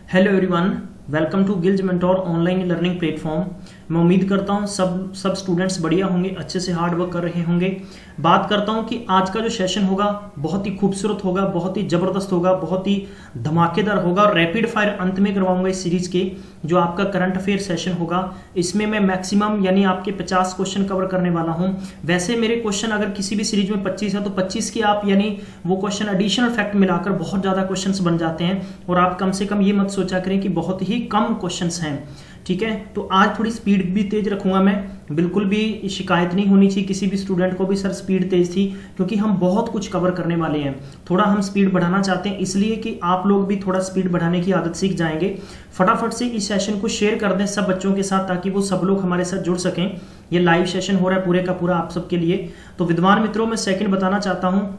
Hello everyone, welcome to Gillz mentor online learning platform. मैं उम्मीद करता हूँ सब स्टूडेंट्स बढ़िया होंगे, अच्छे से हार्ड वर्क कर रहे होंगे। बात करता हूँ कि आज का जो सेशन होगा बहुत ही खूबसूरत होगा, बहुत ही ज़बरदस्त होगा, बहुत ही धमाकेदार होगा और रैपिड फायर अंत में करवाऊंगा इस सीरीज़ के। जो आपका करंट अफेयर सेशन होगा इसमें मैं मैक्सिमम यानी आपके 50 क्वेश्चन कवर करने वाला हूँ। वैसे मेरे क्वेश्चन अगर किसी भी सीरीज में 25 है तो 25 की आप यानी वो क्वेश्चन एडिशनल फैक्ट मिलाकर बहुत ज़्यादा क्वेश्चन बन जाते हैं और आप कम से कम ये मत सोचा करें कि बहुत ही कम क्वेश्चंस हैं। ठीक है, तो आज थोड़ी स्पीड भी तेज रखूंगा मैं, बिल्कुल भी शिकायत नहीं होनी चाहिए किसी भी स्टूडेंट को भी सर स्पीड तेज थी, क्योंकि हम बहुत कुछ कवर करने वाले हैं। थोड़ा हम स्पीड बढ़ाना चाहते हैं इसलिए कि आप लोग भी थोड़ा स्पीड बढ़ाने की आदत सीख जाएंगे। फटाफट से इस सेशन को शेयर कर दें सब बच्चों के साथ ताकि वो सब लोग हमारे साथ जुड़ सकें। ये लाइव सेशन हो रहा है पूरे का पूरा आप सबके लिए। तो विद्वान मित्रों, मैं सेकंड बताना चाहता हूँ,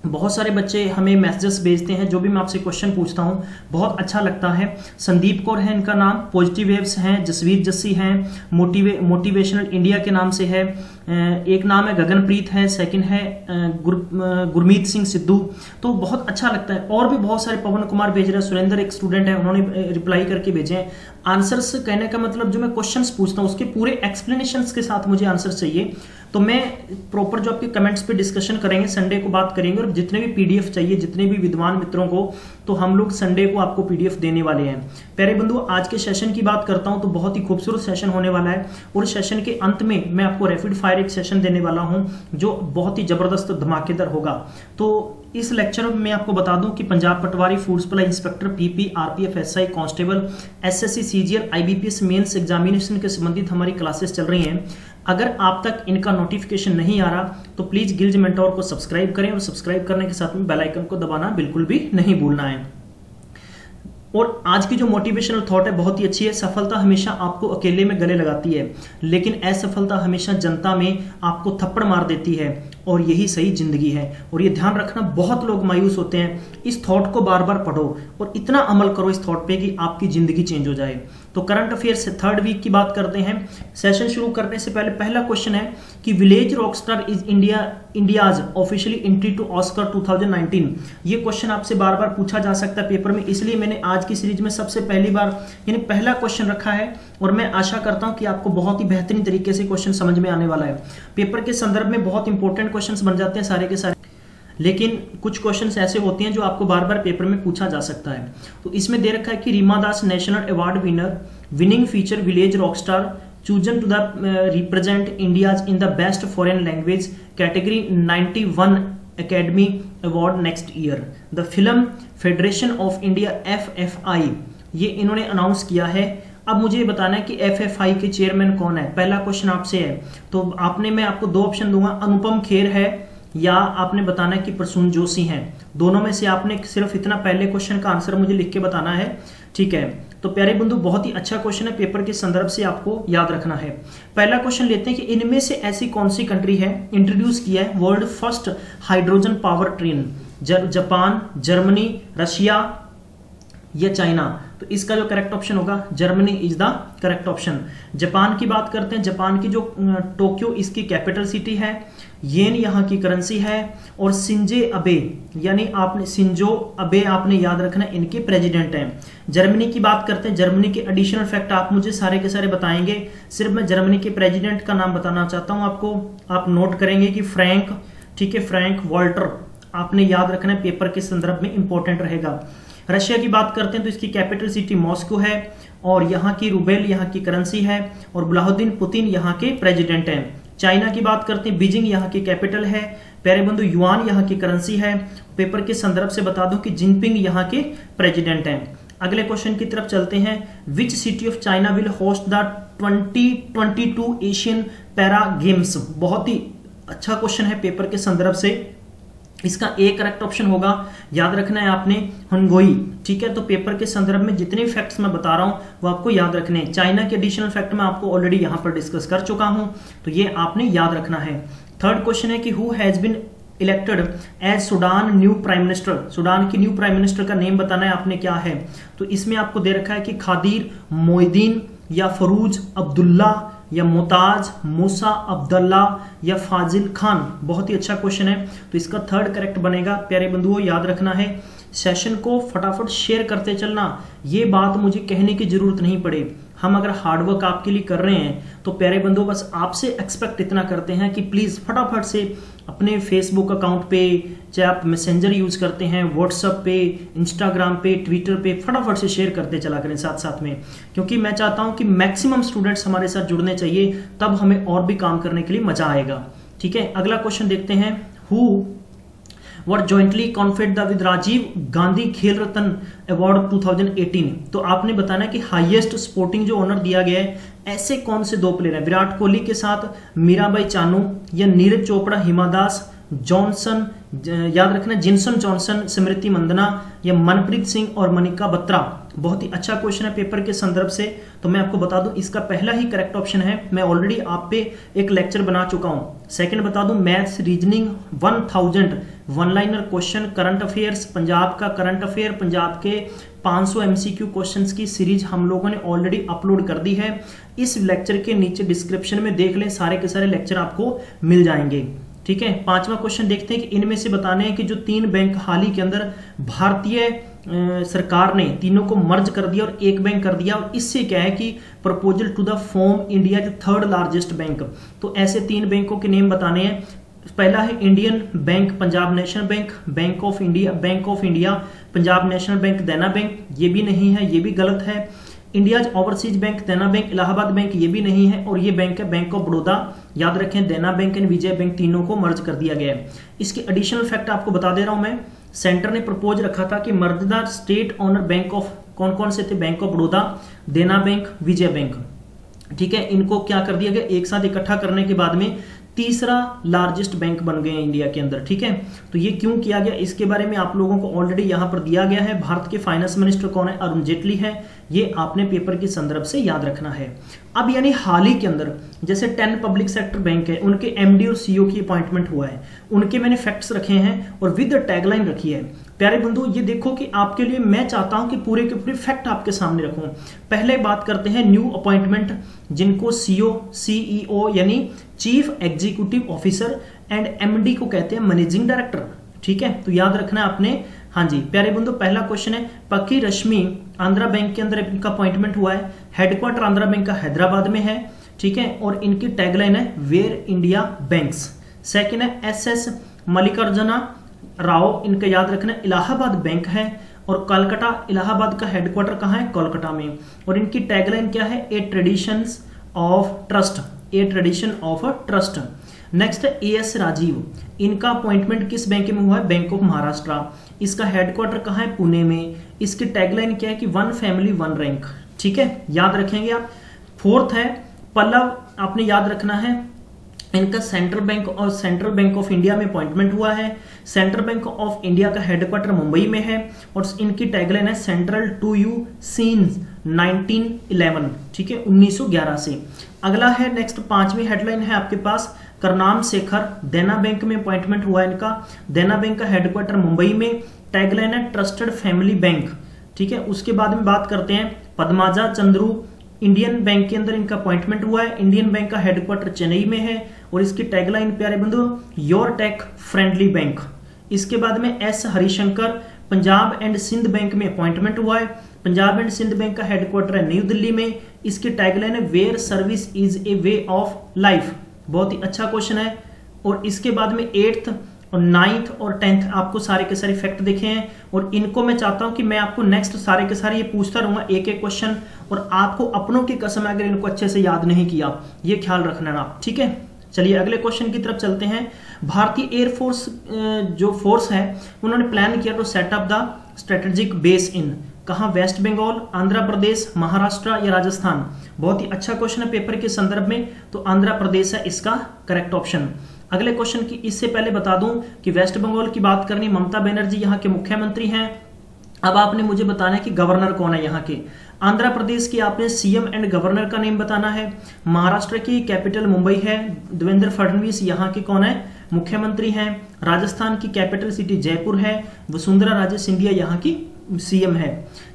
बहुत सारे बच्चे हमें मैसेजेस भेजते हैं, जो भी मैं आपसे क्वेश्चन पूछता हूं बहुत अच्छा लगता है। संदीप कौर है इनका नाम, पॉजिटिव वेव्स हैं, जसवीर जस्सी हैं, मोटिवेशनल इंडिया के नाम से है, एक नाम है गगनप्रीत है, सेकंड है गुरमीत सिंह सिद्धू। तो बहुत अच्छा लगता है। और भी बहुत सारे, पवन कुमार भेज रहे हैं, सुरेंद्र एक स्टूडेंट है, उन्होंने रिप्लाई करके भेजे हैं आंसर्स। कहने का मतलब जो मैं क्वेश्चंस पूछता हूँ उसके पूरे एक्सप्लेनेशंस के साथ मुझे आंसर चाहिए। तो मैं प्रॉपर जो आपके कमेंट्स पे डिस्कशन करेंगे, संडे को बात करेंगे। और जितने भी पीडीएफ चाहिए जितने भी विद्वान मित्रों को, तो हम लोग संडे को आपको पीडीएफ देने वाले हैं। प्यारे बंधु, आज के सेशन की बात करता हूं तो बहुत ही खूबसूरत सेशन होने वाला है और सेशन के अंत में मैं आपको रैपिड फायर एक सेशन देने वाला हूं जो बहुत ही जबरदस्त धमाकेदार होगा। तो इस लेक्चर में मैं आपको बता दूं कि Punjab patwari, food supply inspector, PP, RPF, SI, constable, SSC, CGL, IBPS mains examination के संबंधित हमारी क्लासेस चल रही हैं। अगर आप तक इनका नोटिफिकेशन नहीं आ रहा तो प्लीज गिल्ज मेंटोर को सब्सक्राइब करें और सब्सक्राइब करने के साथ में बेल आइकन को दबाना बिल्कुल भी नहीं भूलना है। और आज की जो मोटिवेशनल थॉट है बहुत ही अच्छी है। सफलता हमेशा आपको अकेले में गले लगाती है, लेकिन असफलता हमेशा जनता में आपको थप्पड़ मार देती है और यही सही जिंदगी है। और ये ध्यान रखना, बहुत लोग मायूस होते हैं। इस थॉट को बार बार पढ़ो और इतना अमल करो इस थॉट पे कि आपकी जिंदगी चेंज हो जाए। तो करंट अफेयर से थर्ड वीक की बात करते हैं। सेशन शुरू करने से पहले पहला क्वेश्चन है कि Village Rockstar is India's officially entry to Oscar 2019। ये क्वेश्चन आपसे बार बार पूछा जा सकता है पेपर में, इसलिए मैंने आज की सीरीज में सबसे पहली बार यानी पहला क्वेश्चन रखा है। और मैं आशा करता हूं कि आपको बहुत ही बेहतरीन तरीके से क्वेश्चन समझ में आने वाला है। पेपर के संदर्भ में बहुत इंपॉर्टेंट क्वेश्चंस बन जाते हैं सारे के सारे, लेकिन कुछ क्वेश्चंस ऐसे होते हैं जो आपको बार बार पेपर में पूछा जा सकता है। तो इसमें दे रखा है कि Rima Das national award winner, winning feature village rockstar, chosen to the represent India's in the best foreign language category 91 Academy Award next year. The Film Federation of India FFI ये इन्होंने अनाउंस किया है। अब मुझे बताना है कि FFI के चेयरमैन कौन है। पहला क्वेश्चन आपसे है, तो मैं आपको दो ऑप्शन दूंगा, अनुपम खेर है या आपने बताना है कि प्रसून जोशी हैं। दोनों में से आपने सिर्फ इतना पहले क्वेश्चन का आंसर मुझे लिख के बताना है, ठीक है। तो प्यारे बंधु, बहुत ही अच्छा क्वेश्चन है, पेपर के संदर्भ से आपको याद रखना है। पहला क्वेश्चन लेते हैं कि इनमें से ऐसी कौन सी कंट्री है इंट्रोड्यूस किया है world first hydrogen power train? Japan, Germany, Russia या चाइना? तो इसका जो करेक्ट ऑप्शन होगा Germany is the correct option. Japan की बात करते हैं। जापान की जो टोक्यो इसकी कैपिटल सिटी है, येन यहाँ की करेंसी है और शिंजो अबे यानी आपने शिंजो अबे आपने याद रखना, इनके प्रेसिडेंट हैं। जर्मनी की बात करते हैं। जर्मनी के एडिशनल फैक्ट आप मुझे सारे के सारे बताएंगे, सिर्फ मैं जर्मनी के प्रेसिडेंट का नाम बताना चाहता हूं आपको। आप नोट करेंगे कि फ्रैंक, ठीक है, फ्रैंक वॉल्टर आपने याद रखना है, पेपर के संदर्भ में इंपॉर्टेंट रहेगा। रशिया की बात करते हैं तो इसकी कैपिटल सिटी मॉस्को है और यहाँ की रूबेल यहाँ की करेंसी है और व्लादिमीर पुतिन यहाँ के प्रेसिडेंट हैं। चाइना की बात करते हैं, बीजिंग यहाँ की कैपिटल है। प्यारे बंधु, युआन यहाँ की करेंसी है। पेपर के संदर्भ से बता दूं कि जिनपिंग यहाँ के प्रेसिडेंट हैं। अगले क्वेश्चन की तरफ चलते हैं। Which city of China will host the 2022 Asian para games? बहुत ही अच्छा क्वेश्चन है पेपर के संदर्भ से। इसका ए करेक्ट ऑप्शन होगा, याद रखना है आपने, हंगोई, ठीक है। तो पेपर के संदर्भ में जितने फैक्ट्स मैं बता रहा हूं वो आपको याद रखने हैं। चाइना के एडिशनल फैक्ट मैं आपको ऑलरेडी यहां पर डिस्कस कर चुका हूं, तो ये आपने याद रखना है। थर्ड क्वेश्चन है कि who has been elected as Sudan new prime minister? Sudan की न्यू प्राइम मिनिस्टर का नेम बताना है आपने, क्या है? तो इसमें आपको दे रखा है कि खादिर मोइदीन या फरूज अब्दुल्ला या मुताज मूसा अब्दुल्ला या फाजिल खान? बहुत ही अच्छा क्वेश्चन है। तो इसका थर्ड करेक्ट बनेगा। प्यारे बंधुओं, याद रखना है सेशन को फटाफट शेयर करते चलना। ये बात मुझे कहने की जरूरत नहीं पड़े, हम अगर हार्डवर्क आपके लिए कर रहे हैं तो प्यारे बंधु बस आपसे एक्सपेक्ट इतना करते हैं कि प्लीज़ फटाफट से अपने फेसबुक अकाउंट पे, चाहे आप मैसेंजर यूज करते हैं, व्हाट्सएप पे, इंस्टाग्राम पे, ट्विटर पे, फटाफट से शेयर करते चला करें साथ साथ में, क्योंकि मैं चाहता हूं कि मैक्सिमम स्टूडेंट्स हमारे साथ जुड़ने चाहिए, तब हमें और भी काम करने के लिए मजा आएगा। ठीक है, अगला क्वेश्चन देखते हैं। Who were jointly conferred with Rajiv Gandhi Khel Ratna award 2018। तो आपने बताना कि हाईएस्ट स्पोर्टिंग जो ऑनर दिया गया है, ऐसे कौन से दो प्लेयर हैं? विराट कोहली के साथ मीराबाई चानू, या नीरज चोपड़ा, हिमा दास, जॉनसन, याद रखना जिनसन जॉनसन, स्मृति मंदना, या मनप्रीत सिंह और मनिका बत्रा। बहुत ही अच्छा क्वेश्चन है पेपर के संदर्भ से, तो मैं आपको बता दूं इसका पहला ही करेक्ट ऑप्शन है। मैं ऑलरेडी आप पे एक लेक्चर बना चुका हूं। सेकंड बता दूं, maths reasoning 1000 one liner question, current affairs, Punjab का करंट अफेयर, पंजाब के 500 एमसीक्यू क्वेश्चंस की सीरीज हम लोगों ने ऑलरेडी अपलोड कर दी है। इस लेक्चर के नीचे डिस्क्रिप्शन में देख लें, सारे के सारे लेक्चर आपको मिल जाएंगे। ठीक है, पांचवा क्वेश्चन देखते हैं कि इनमें से बताने हैं कि जो 3 बैंक हाल ही के अंदर भारतीय सरकार ने तीनों को मर्ज कर दिया और एक बैंक कर दिया, और इससे क्या है कि proposal to the form India जो 3rd लार्जेस्ट बैंक। तो ऐसे 3 बैंकों के नेम बताने हैं। पहला है Indian bank, Punjab national bank, bank of India, Punjab national bank, देना बैंक, ये भी नहीं है, ये भी गलत है। इंडिया ओवरसीज बैंक, देना बैंक, इलाहाबाद बैंक, ये भी नहीं है, और ये बैंक है बैंक ऑफ बड़ौदा। याद रखें, देना बैंक एंड विजय बैंक तीनों को मर्ज कर दिया गया है। इसके एडिशनल फैक्ट आपको बता दे रहा हूं मैं। सेंटर ने प्रपोज रखा था कि मर्जदार स्टेट ओनर बैंक ऑफ कौन कौन से थे? बैंक ऑफ बड़ौदा, देना बैंक, विजय बैंक। ठीक है, इनको क्या कर दिया गया, एक साथ इकट्ठा करने के बाद में तीसरा लार्जेस्ट बैंक बन गए इंडिया के अंदर। ठीक है, तो ये क्यों किया गया, इसके बारे में आप लोगों को ऑलरेडी यहां पर दिया गया है। भारत के फाइनेंस मिनिस्टर कौन है? अरुण जेटली है। ये आपने पेपर के संदर्भ से याद रखना है। अब यानी हाल ही के अंदर जैसे 10 पब्लिक सेक्टर बैंक है, उनके एमडी और सीईओ की अपॉइंटमेंट हुआ है, उनके मैंने फैक्ट्स रखे हैं और विद टैगलाइन रखी है। प्यारे बंधु, ये देखो कि आपके लिए मैं चाहता हूं कि पूरे के पूरे फैक्ट आपके सामने रखूं। पहले बात करते हैं न्यू अपॉइंटमेंट, जिनको सीईओ यानी chief executive officer and MD को कहते हैं मैनेजिंग डायरेक्टर। ठीक है, तो याद रखना आपने। हाँ जी प्यारे बंधु, पहला क्वेश्चन है, पक्की रश्मि आंध्रा बैंक के अंदर इनका अपॉइंटमेंट हुआ है। हेडक्वार्टर आंध्रा बैंक का हैदराबाद में है। ठीक है, और इनकी टैगलाइन है वेयर इंडिया बैंक्स। सेकेंड है एसएस मल्लिकार्जुना राव, इनका याद रखना इलाहाबाद बैंक है, और कलकत्ता इलाहाबाद का हेडक्वार्टर कहाँ है? कोलकाता में। और इनकी टैगलाइन क्या है? ए tradition of trust, A tradition of trust. Next है एएस राजीव, इनका अपॉइंटमेंट किस बैंक में हुआ है? Bank of Maharashtra. इसका हेडक्वार्टर कहाँ है? पुणे में। इसकी टैगलाइन क्या है कि 1 फैमिली 1 रैंक। ठीक है, याद रखेंगे आप। फोर्थ है पल्लव, आपने याद रखना है, इनका सेंट्रल बैंक ऑफ इंडिया में अपॉइंटमेंट हुआ है। सेंट्रल बैंक ऑफ इंडिया का हेडक्वार्टर मुंबई में है, और इनकी टैगलाइन है सेंट्रल टू यू सिंस 1911। ठीक है, 1911 से। अगला है नेक्स्ट 5वीं हेडलाइन है आपके पास, करनाम शेखर, देना बैंक में अपॉइंटमेंट हुआ है इनका। देना बैंक का हेडक्वार्टर मुंबई में, टैगलाइन है ट्रस्टेड फैमिली बैंक। ठीक है, उसके बाद में बात करते हैं पद्माजा चंद्रू, इंडियन बैंक के अंदर इनका अपॉइंटमेंट हुआ है। इंडियन बैंक का हेडक्वार्टर चेन्नई में है, और इसकी टैगलाइन प्यारे बंधु योर टेक फ्रेंडली बैंक। इसके बाद में S Harishankar, Punjab and Sind bank में अपॉइंटमेंट हुआ है। पंजाब एंड सिंध बैंक का हेडक्वार्टर है न्यू दिल्ली में। इसकी टैगलाइन है where service is a way of life. बहुत ही अच्छा क्वेश्चन है। और इसके बाद में 8th और 9th और 10th आपको सारे के सारे फैक्ट देखे हैं, और इनको मैं चाहता हूं कि मैं आपको नेक्स्ट सारे के सारे ये पूछता रहूंगा एक एक क्वेश्चन, और आपको अपनों की कसम अगर इनको अच्छे से याद नहीं किया, ये ख्याल रखना ना। ठीक है, चलिए अगले क्वेश्चन की तरफ चलते हैं। भारतीय एयरफोर्स जो फोर्स है, उन्होंने प्लान किया to set up the strategic base in, कहां? वेस्ट बंगाल, आंध्र प्रदेश, महाराष्ट्र या राजस्थान। बहुत ही अच्छा क्वेश्चन है पेपर के संदर्भ में, तो आंध्र प्रदेश है इसका करेक्ट ऑप्शन। अगले क्वेश्चन की इससे पहले बता दूं कि वेस्ट बंगाल की बात करनी, ममता बनर्जी यहाँ के मुख्यमंत्री हैं। अब आपने मुझे बताना है कि गवर्नर कौन है यहाँ के। आंध्र प्रदेश की आपने सीएम एंड गवर्नर का नेम बताना है। महाराष्ट्र की कैपिटल मुंबई है, देवेंद्र फडणवीस यहाँ के कौन है? मुख्यमंत्री हैं। राजस्थान की कैपिटल सिटी जयपुर है, वसुंधरा राजे सिंधिया यहाँ की सीएम है।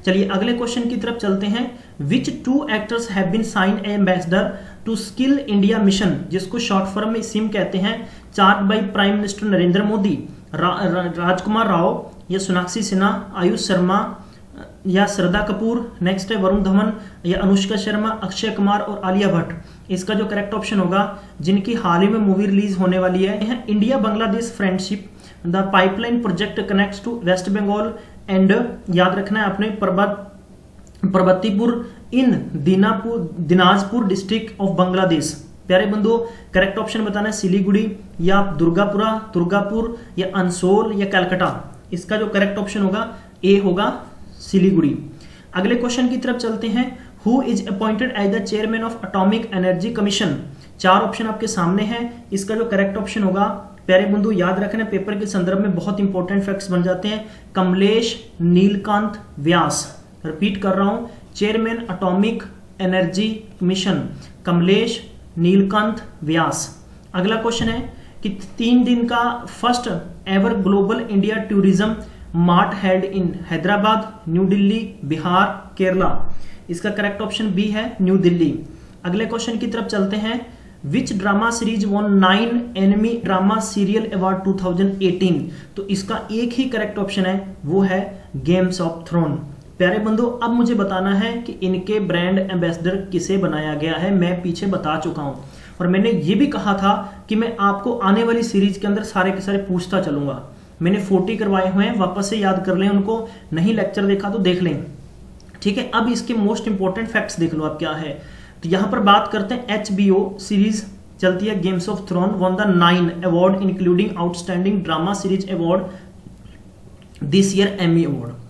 चलिए अगले क्वेश्चन की तरफ चलते हैं। Which 2 actors have been sign ambassador to skill India mission, जिसको शॉर्ट फॉर्म में सिम कहते हैं, chart by prime minister Narendra Modi, Rajkummar Rao या सोनाक्षी सिन्हा, आयुष शर्मा या श्रद्धा कपूर, नेक्स्ट है वरुण धवन या अनुष्का शर्मा, अक्षय कुमार और आलिया भट्ट। इसका जो करेक्ट ऑप्शन होगा जिनकी हाल ही में मूवी रिलीज होने वाली है India Bangladesh friendship, the pipeline project connects to West Bengal and याद रखना है आपने Parbatipur in Dinajpur district of Bangladesh. प्यारे बंधुओं करेक्ट ऑप्शन बताना है सिलीगुड़ी या दुर्गापुर या अंसोल या कलकत्ता। इसका जो करेक्ट ऑप्शन होगा ए होगा सिलीगुड़ी। अगले क्वेश्चन की तरफ चलते हैं। Who is appointed as the chairman of Atomic energy Commission. 4 option आपके सामने हैं। इसका जो करेक्ट ऑप्शन होगा प्यारे बंधु याद रखना, पेपर के संदर्भ में बहुत इंपॉर्टेंट फैक्ट्स बन जाते हैं, कमलेश नीलकांत व्यास। रिपीट कर रहा हूं, chairman atomic energy commission Kamlesh Nilkanth Vyas. अगला क्वेश्चन है कि 3 दिन का first ever global India tourism mart held in Hyderabad, new Delhi, Bihar, Kerala. इसका करेक्ट ऑप्शन बी है न्यू दिल्ली। अगले क्वेश्चन की तरफ चलते हैं। Which drama series won 9 Emmy drama serial award 2018। तो इसका एक ही करेक्ट ऑप्शन है, वो है गेम्स ऑफ थ्रोन। प्यारे बंधु अब मुझे बताना है कि इनके ब्रांड एम्बेसडर किसे बनाया गया है। मैं पीछे बता चुका हूं और मैंने ये भी कहा था कि मैं आपको आने वाली सीरीज के अंदर सारे के सारे पूछता चलूंगा। मैंने 40 करवाए हुए हैं, वापस से याद कर लें उनको, नहीं लेक्चर देखा तो देख लें, ठीक है। अब इसके मोस्ट इंपॉर्टेंट फैक्ट्स देख लो आप क्या है। तो यहां पर बात करते हैं HBO सीरीज चलती है games of throne won the 9 award including outstanding drama series award this year Emmy award.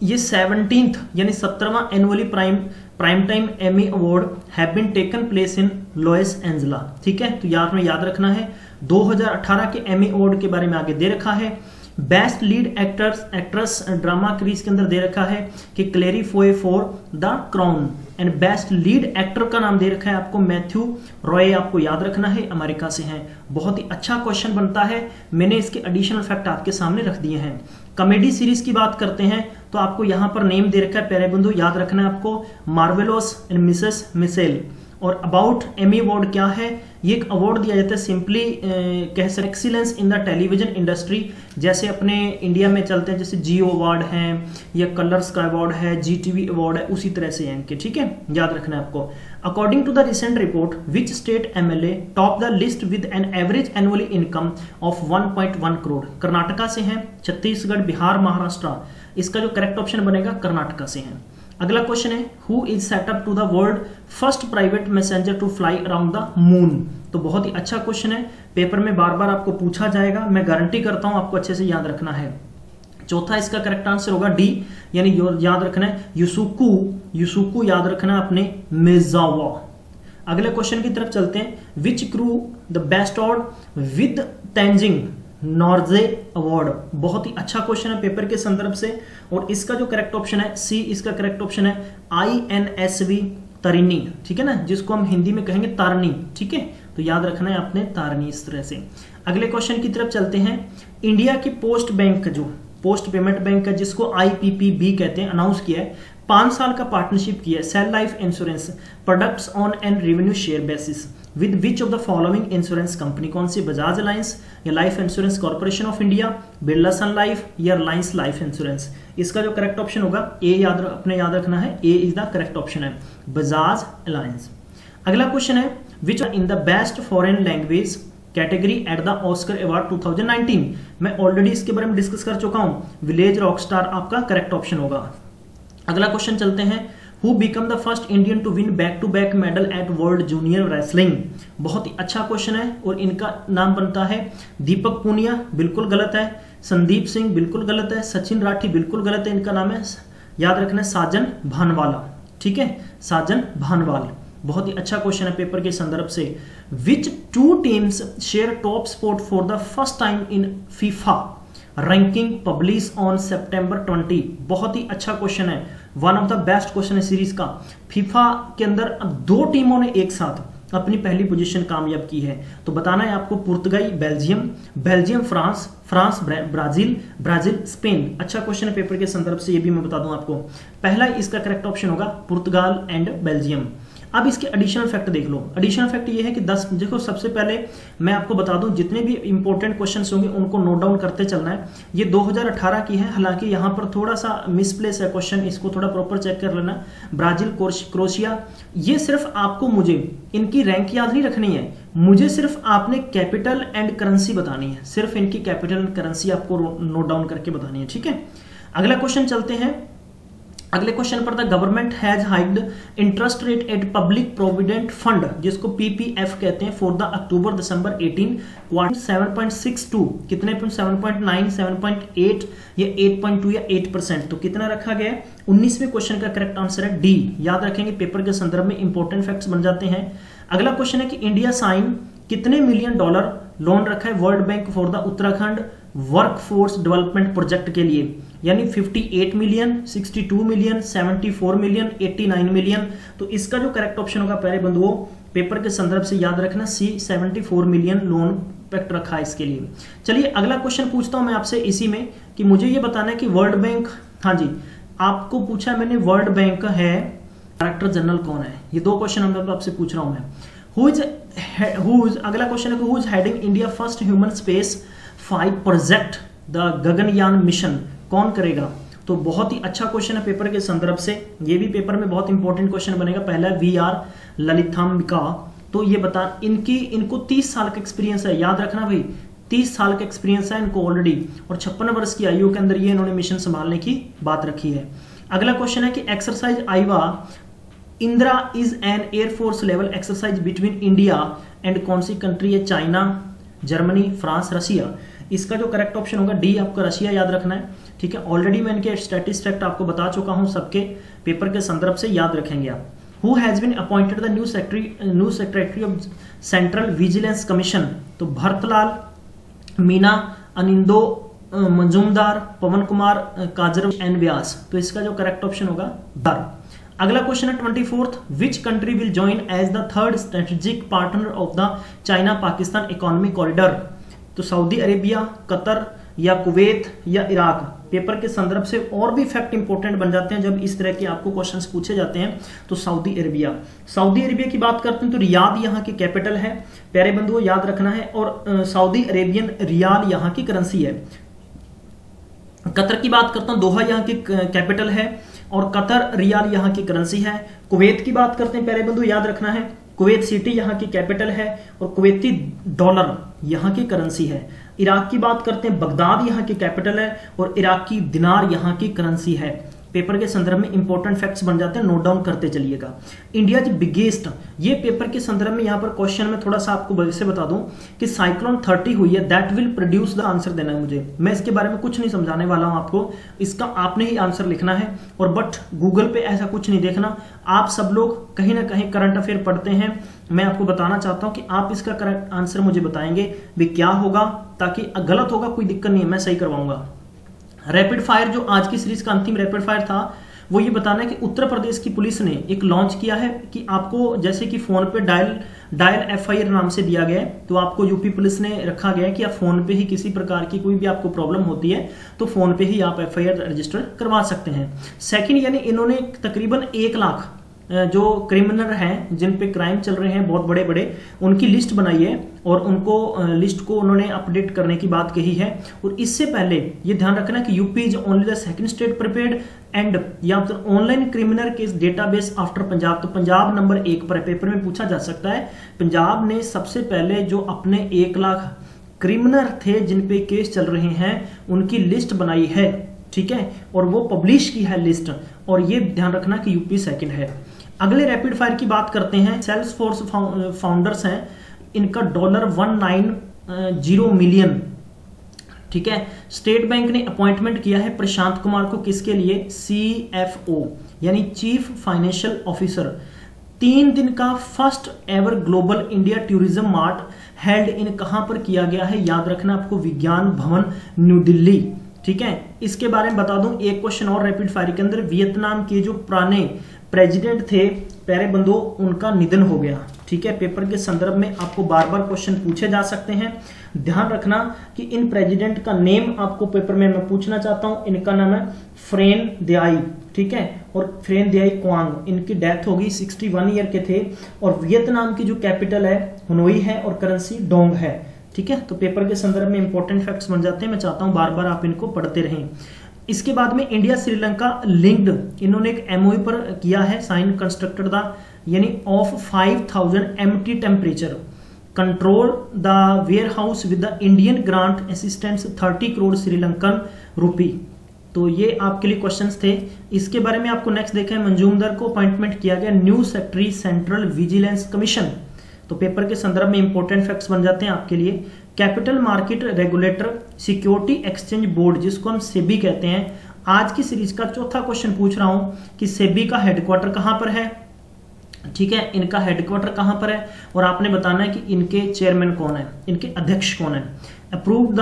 ये 17th यानी 17वां annually prime time Emmy award have been taken place in Los Angeles, ठीक है। तो याद रखना है 2018 के एमी अवार्ड के बारे में आगे दे रखा है। Best lead actress drama series के अंदर दे रखा है कि Claire Foy for the crown and best lead actor का नाम दे रखा है आपको मैथ्यू रॉय। आपको याद रखना है अमेरिका से हैं। बहुत ही अच्छा क्वेश्चन बनता है, मैंने इसके एडिशनल फैक्ट आपके सामने रख दिए हैं। कॉमेडी सीरीज की बात करते हैं तो आपको यहां पर नेम दे रखा है प्यारे बंधु, याद रखना है आपको मार्वेलोस एंड मिसेस मिसेल। और अबाउट एमी अवार्ड क्या है, ये एक अवार्ड दिया जाता है सिंपली कह सकते excellence in the television industry. जैसे अपने इंडिया में चलते हैं जैसे जियो अवार्ड है या कलर्स का अवार्ड है, GTV अवार्ड है, उसी तरह से इनके, ठीक है, याद रखना है आपको। According to the recent report which state MLA top the list with an average annually income of 1.1 crore. Karnataka से हैं, छत्तीसगढ़, बिहार, महाराष्ट्र। इसका जो करेक्ट ऑप्शन बनेगा कर्नाटका से है। अगला क्वेश्चन है who is set up to the world first private messenger to fly around the moon. तो बहुत ही अच्छा क्वेश्चन है, पेपर में बार बार आपको पूछा जाएगा, मैं गारंटी करता हूं आपको अच्छे से याद रखना है। चौथा इसका करेक्ट आंसर होगा डी, यानी याद रखना है यूसुकू याद रखना है अपने मेजावा। अगले क्वेश्चन की तरफ चलते हैं। Which crew the best award with Tenzing Norgay award. बहुत ही अच्छा क्वेश्चन है पेपर के संदर्भ से, और इसका जो करेक्ट ऑप्शन है सी, इसका करेक्ट ऑप्शन है INSV तारिणी, ठीक है ना, जिसको हम हिंदी में कहेंगे तारणी, ठीक है। तो याद रखना है आपने तारणी इस तरह से। अगले क्वेश्चन की तरफ चलते हैं। इंडिया की पोस्ट बैंक जो पोस्ट पेमेंट बैंक है जिसको IPPB कहते हैं, अनाउंस किया है 5 साल का पार्टनरशिप किया है sell life insurance products on and revenue share basis with which of the following insurance company. कौन सी, बजाज अलायंस या Life Insurance Corporation of India, Birla Sun Life या रिलायंस लाइफ इंश्योरेंस। इसका जो करेक्ट ऑप्शन होगा ए, याद रखना है A is the correct option है, बजाज अलायंस। अगला क्वेश्चन है which in the best foreign language category at the Oscar award 2019। मैं ऑलरेडी इसके बारे में डिस्कस कर चुका हूं, विलेज रॉकस्टार आपका करेक्ट ऑप्शन होगा। अगला क्वेश्चन चलते हैं। Who became the first Indian to win back-to-back medal at World Junior Wrestling। बहुत ही अच्छा क्वेश्चन है और इनका नाम बनता है दीपक पूनिया, बिल्कुल गलत है। संदीप सिंह बिल्कुल गलत है। सचिन राठी बिल्कुल गलत है। इनका नाम है, याद रखना है, साजन भानवाला, ठीक है, साजन भानवाल। बहुत ही अच्छा क्वेश्चन है पेपर के संदर्भ से। विच 2 teams share top spot for the first time in FIFA ranking publish on September 20। बहुत ही अच्छा क्वेश्चन है, one of the best question है सीरीज का। फीफा के अंदर अब 2 टीमों ने एक साथ अपनी पहली पोजीशन कामयाब की है। तो बताना है आपको पुर्तगाल बेल्जियम फ्रांस ब्राजील स्पेन। अच्छा क्वेश्चन है पेपर के संदर्भ से, ये भी मैं बता दूं आपको। पहला इसका करेक्ट ऑप्शन होगा पुर्तगाल एंड बेल्जियम। अब इसके एडिशनल फैक्ट देख लो। एडिशनल फैक्ट ये है कि 10, देखो सबसे पहले मैं आपको बता दूं जितने भी इंपॉर्टेंट क्वेश्चंस होंगे उनको नोट डाउन करते चलना है। ये 2018 की है, हालांकि यहाँ पर थोड़ा सा मिसप्लेस है क्वेश्चन, इसको थोड़ा प्रॉपर चेक कर लेना। ब्राजील, क्रोएशिया, ये सिर्फ आपको मुझे इनकी रैंक याद नहीं रखनी है, मुझे सिर्फ आपने कैपिटल एंड करेंसी बतानी है, सिर्फ इनकी कैपिटल एंड करेंसी आपको नोट डाउन करके बतानी है, ठीक है। अगला क्वेश्चन चलते हैं। अगले क्वेश्चन पर the government has hiked interest rate at public provident fund, जिसको पीपीएफ कहते हैं, for the October December 18 quarter 7.62, कितने 7.9, 7.8 या 8.2 या 8%, तो कितना रखा गया है? 19वें क्वेश्चन का करेक्ट आंसर है डी। याद रखेंगे, पेपर के संदर्भ में इंपॉर्टेंट फैक्ट्स बन जाते हैं। अगला क्वेश्चन है कि इंडिया साइन कितने मिलियन डॉलर लोन रखा है world bank for the Uttarakhand workforce development project के लिए, यानी 58 मिलियन, 62 मिलियन, 74 मिलियन, 89 मिलियन। तो इसका जो करेक्ट ऑप्शन होगा प्यारे बंधुओं, पेपर के संदर्भ से याद रखना, सी 74 मिलियन लोन पैक्ट रखा है इसके लिए। चलिए अगला क्वेश्चन पूछता हूं मैं आपसे इसी में कि मुझे ये बताना है कि वर्ल्ड बैंक, हाँ जी आपको पूछा मैंने, वर्ल्ड बैंक है, डायरेक्टर जनरल कौन है? ये दो क्वेश्चन हम आपसे पूछ रहा हूं मैं। अगला क्वेश्चन है कि who is heading India first human space 5 project the Gaganyaan mission, कौन करेगा? तो बहुत ही अच्छा क्वेश्चन है पेपर के संदर्भ से, ये भी पेपर में बहुत इंपॉर्टेंट क्वेश्चन बनेगा। पहला है वीआर ललिथाम्बिका, तो ये बता इनको 30 साल का एक्सपीरियंस है, याद रखना भाई 30 साल का एक्सपीरियंस है इनको ऑलरेडी, और 56 वर्ष की आयु के अंदर ये इन्होंने मिशन संभालने की बात रखी है। अगला क्वेश्चन है कि exercise Avia Indra is an air force level exercise between India and कौन सी कंट्री है? China, Germany, France, Russia. इसका जो करेक्ट ऑप्शन होगा डी, आपका रशिया याद रखना है, ठीक है। ऑलरेडी मैं इनके स्टैटिस्टिक्स आपको बता चुका हूं, सबके पेपर के संदर्भ से याद रखेंगे आप। Who has been appointed the new secretary of Central Vigilance Commission? तो भरतलाल मीना, अनिंदो मजूमदार, पवन कुमार काजर, एन व्यास। तो इसका जो करेक्ट ऑप्शन होगा दर। अगला क्वेश्चन है 24th, which country will join as the third strategic partner of the China Pakistan economic corridor? तो सऊदी अरेबिया, कतर या कुवैत या इराक। पेपर के संदर्भ से और भी फैक्ट इंपॉर्टेंट बन जाते हैं जब इस तरह के आपको क्वेश्चंस पूछे जाते हैं। तो सऊदी अरेबिया, सऊदी अरेबिया की बात करते हैं तो रियाद यहाँ की कैपिटल है, प्यारे बंधुओं याद रखना है, और सऊदी अरेबियन रियाल यहाँ की करेंसी है। कतर की बात करता हूं, दोहा यहाँ की कैपिटल है और कतर रियाल यहाँ की करेंसी है। कुवैत की बात करते हैं प्यारे बंधु, याद रखना है कुवैत सिटी यहाँ की कैपिटल है और कुवैती डॉलर यहाँ की करेंसी है। इराक की बात करते हैं, बगदाद यहाँ की कैपिटल है और इराक की दिनार यहाँ की करेंसी है। पेपर के संदर्भ में इंपॉर्टेंट फैक्ट्स बन जाते हैं, नोट डाउन करते चलिएगा। इंडिया की बिगेस्ट, ये पेपर के संदर्भ में यहाँ पर क्वेश्चन में थोड़ा सा आपको वैसे बता दूं कि साइक्लोन 30 हुई है, that will produce the answer देना है मुझे। मैं इसके बारे में कुछ नहीं समझाने वाला हूं आपको, इसका आपने ही आंसर लिखना है। और बट गूगल पे ऐसा कुछ नहीं देखना, आप सब लोग कहीं ना कहीं करंट अफेयर पढ़ते हैं। मैं आपको बताना चाहता हूं कि आप इसका करेक्ट आंसर मुझे बताएंगे भी क्या होगा, ताकि गलत होगा कोई दिक्कत नहीं है, मैं सही करवाऊंगा। रैपिड फायर, जो आज की सीरीज का अंतिम रैपिड फायर था, वो ये बताना है कि उत्तर प्रदेश की पुलिस ने एक लॉन्च किया है कि आपको जैसे कि फोन पे डायल एफआईआर नाम से दिया गया है, तो आपको यूपी पुलिस ने रखा गया है कि आप फोन पे ही किसी प्रकार की कोई भी आपको प्रॉब्लम होती है तो फोन पे ही आप एफआईआर रजिस्टर करवा सकते हैं। सेकंड, यानी इन्होंने तकरीबन 1 लाख जो क्रिमिनल हैं जिन पे क्राइम चल रहे हैं बहुत बड़े बड़े, उनकी लिस्ट बनाई है और उनको लिस्ट को उन्होंने अपडेट करने की बात कही है। और इससे पहले ये ध्यान रखना कि UP is only the second state prepared and या फिर online criminal case database after Punjab. तो पंजाब नंबर 1 पर पेपर में पूछा जा सकता है। पंजाब ने सबसे पहले जो अपने 1 लाख क्रिमिनल थे जिन पे केस चल रहे हैं उनकी लिस्ट बनाई है, ठीक है, और वो पब्लिश की है लिस्ट, और ये ध्यान रखना कि यूपी सेकंड है। अगले रैपिड फायर की बात करते हैं। सेल्सफोर्स फाउंडर्स हैं, इनका $190 मिलियन, ठीक है। स्टेट बैंक ने अपॉइंटमेंट किया है प्रशांत कुमार को, किसके लिए? CFO यानी चीफ फाइनेंशियल ऑफिसर। 3 दिन का first ever global India tourism mart held इन कहां पर किया गया है? याद रखना आपको, विज्ञान भवन न्यू दिल्ली, ठीक है। इसके बारे में बता दूं एक क्वेश्चन और रैपिड फायर के अंदर, वियतनाम के जो पुराने प्रेसिडेंट थे प्यारे बंधु, उनका निधन हो गया, ठीक है। पेपर के संदर्भ में आपको बार बार क्वेश्चन पूछे जा सकते हैं, ध्यान रखना कि इन प्रेसिडेंट का नेम आपको पेपर में मैं पूछना चाहता हूं। इनका नाम है फ्रेन दियाई, ठीक है, और फ्रेन दियाई क्वांग, इनकी डेथ होगी, 61 ईयर के थे। और वियतनाम की जो कैपिटल है हनोई है और करेंसी डोंग है। ठीक है, तो पेपर के संदर्भ में इंपॉर्टेंट फैक्ट्स बन जाते हैं। मैं चाहता हूं बार बार आप इनको पढ़ते रहें। इसके बाद में इंडिया श्रीलंका लिंक्ड, इन्होंने एक एमओयू पर किया है साइन, कंस्ट्रक्टेड द यानी of 5000 MT temperature, control the warehouse with the Indian grant assistance 30 crore Sri Lankan rupee. तो ये आपके लिए क्वेश्चंस थे। इसके बारे में आपको नेक्स्ट देखा है, मंजूमदार को अपॉइंटमेंट किया गया new secretary central Vigilance Commission. तो पेपर के संदर्भ में इंपॉर्टेंट फैक्ट्स बन जाते हैं आपके लिए। Capital market regulator security exchange board, जिसको हम सेबी कहते हैं, आज की सीरीज का चौथा क्वेश्चन पूछ रहा हूं कि सेबी का हेडक्वार्टर कहां पर है। ठीक है, इनका हेडक्वार्टर कहां पर है और आपने बताना है कि इनके चेयरमैन कौन है, इनके अध्यक्ष कौन है। Approve the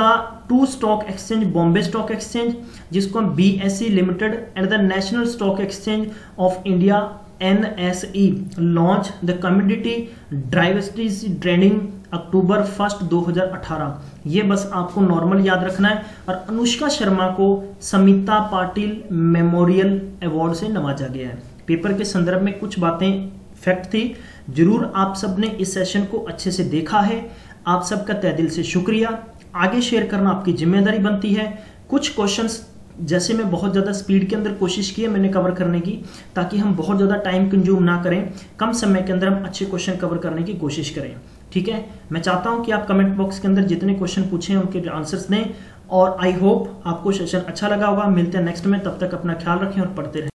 2 stock exchange, Bombay stock exchange जिसको हम BSE limited and the national stock exchange of India NSE launch the commodity diversity trading October 1 2018। ये बस आपको नॉर्मल याद रखना है। और अनुष्का शर्मा को समिता पाटिल मेमोरियल अवार्ड से नवाजा गया है। पेपर के संदर्भ में कुछ बातें फैक्ट थी, जरूर आप सब ने इस सेशन को अच्छे से देखा है। आप सबका तहे दिल से शुक्रिया। आगे शेयर करना आपकी जिम्मेदारी बनती है। कुछ क्वेश्चंस जैसे मैं बहुत ज़्यादा स्पीड के अंदर कोशिश की है मैंने कवर करने की, ताकि हम बहुत ज़्यादा टाइम कंज्यूम ना करें, कम समय के अंदर हम अच्छे क्वेश्चन कवर करने की कोशिश करें। ठीक है, मैं चाहता हूं कि आप कमेंट बॉक्स के अंदर जितने क्वेश्चन पूछे हैं उनके आंसर्स दें। और आई होप आपको सेशन अच्छा लगा होगा। मिलते हैं नेक्स्ट में, तब तक अपना ख्याल रखें और पढ़ते रहें।